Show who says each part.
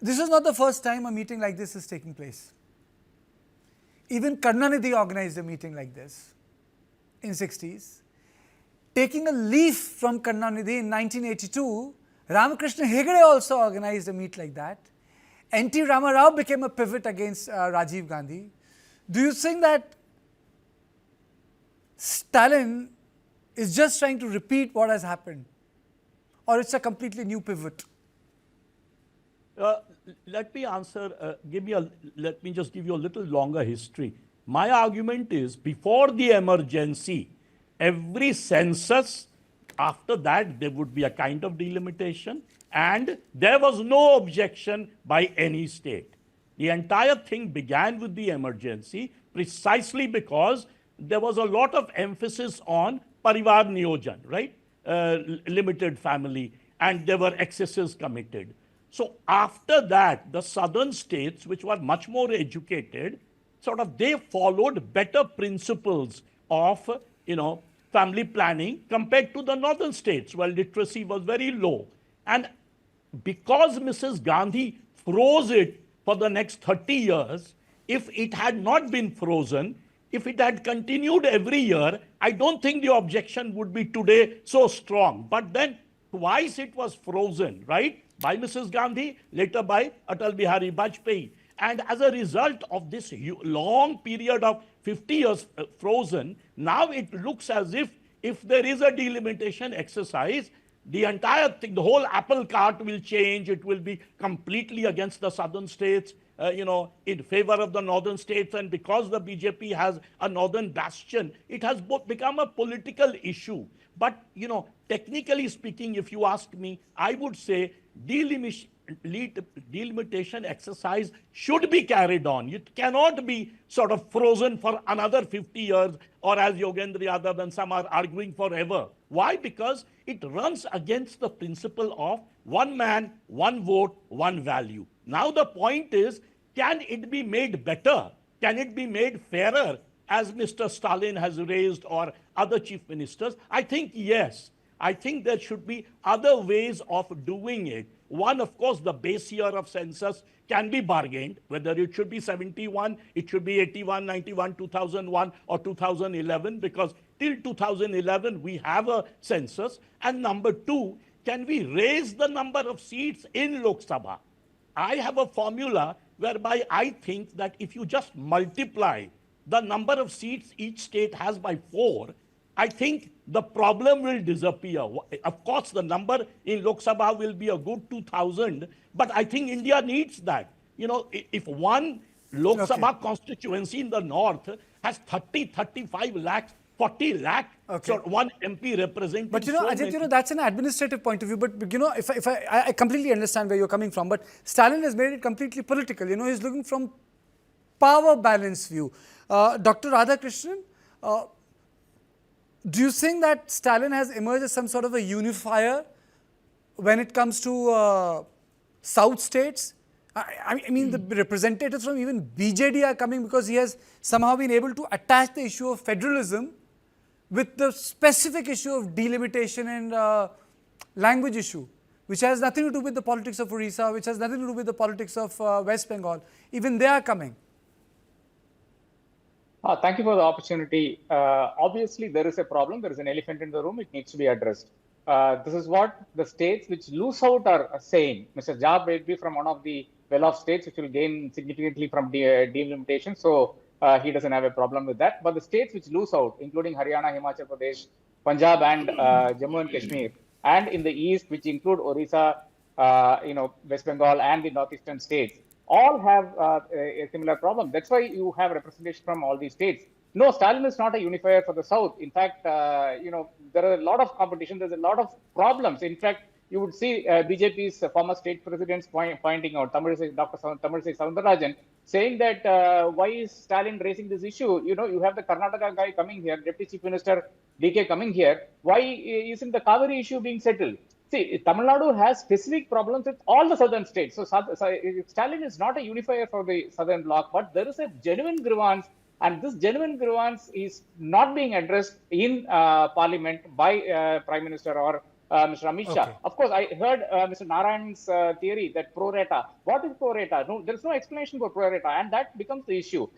Speaker 1: This is not the first time a meeting like this is taking place. Even Karnanidhi organized a meeting like this in 60s. Taking a leaf from Karnanidhi in 1982, Ramakrishna Hegde also organized a meet like that. N.T. Rama Rao became a pivot against Rajiv Gandhi. Do you think that Stalin is just trying to repeat what has happened, or it's a completely new pivot?
Speaker 2: Let me answer, let me just give you a little longer history. My argument is before the emergency, every census, after that there would be a kind of delimitation, and there was no objection by any state. The entire thing began with the emergency precisely because there was a lot of emphasis on parivar niyojan, right? Limited family, and there were excesses committed. So after that, the southern states, which were much more educated, they followed better principles of, family planning compared to the northern states where literacy was very low. And because Mrs. Gandhi froze it for the next 30 years, if it had not been frozen, if it had continued every year, I don't think the objection would be today so strong. But then twice it was frozen, right? By Mrs. Gandhi, later by Atal Bihari Vajpayee. And as a result of this long period of 50 years frozen, now it looks as if there is a delimitation exercise, the entire thing, the whole apple cart will change. It will be completely against the southern states, in favor of the northern states. And because the BJP has a northern bastion, it has become a political issue. But, technically speaking, if you ask me, I would say delimitation exercise should be carried on. It cannot be frozen for another 50 years, or as Yogendra Yadav and some are arguing, forever. Why? Because it runs against the principle of one man, one vote, one value. Now the point is, can it be made better? Can it be made fairer, as Mr. Stalin has raised or other chief ministers? I think yes. I think there should be other ways of doing it. One, of course, the base year of census can be bargained, whether it should be 71, it should be 81, 91, 2001 or 2011, because till 2011 we have a census. And number two, can we raise the number of seats in Lok Sabha? I have a formula whereby I think that if you just multiply the number of seats each state has by 4, I think the problem will disappear. Of course, the number in Lok Sabha will be a good 2,000, but I think India needs that. If one Lok Sabha constituency in the north has 30, 35 lakhs, 40 lakh, so one MP representing.
Speaker 1: But Ajit, that's an administrative point of view. But if I completely understand where you're coming from. But Stalin has made it completely political. He's looking from power balance view. Dr. Radhakrishnan, do you think that Stalin has emerged as some sort of a unifier when it comes to South states? I mean, the representatives from even BJD are coming because he has somehow been able to attach the issue of federalism with the specific issue of delimitation and language issue, which has nothing to do with the politics of Orissa, which has nothing to do with the politics of West Bengal. Even they are coming.
Speaker 3: Thank you for the opportunity. Obviously, there is a problem. There is an elephant in the room. It needs to be addressed. This is what the states which lose out are saying. Mr. Jha may be from one of the well-off states which will gain significantly from delimitation. So he doesn't have a problem with that. But the states which lose out, including Haryana, Himachal Pradesh, Punjab, and Jammu and Kashmir, and in the east, which include Orissa, West Bengal, and the northeastern states, all have a similar problem. That's why you have representation from all these states. No, Stalin is not a unifier for the South. In fact, there are a lot of competition. There's a lot of problems. In fact, you would see BJP's former state presidents pointing out, Dr. Tamilisai Soundararajan, saying that why is Stalin raising this issue? You have the Karnataka guy coming here, Deputy Chief Minister DK coming here. Why isn't the Kaveri issue being settled? See, Tamil Nadu has specific problems with all the southern states. So Stalin is not a unifier for the southern bloc, but there is a genuine grievance, and this genuine grievance is not being addressed in parliament by Prime Minister or Mr. Amit Shah.
Speaker 1: Okay.
Speaker 3: Of course, I heard Mr. Narayan's theory that pro rata. What is pro rata? No, there is no explanation for pro rata, and that becomes the issue.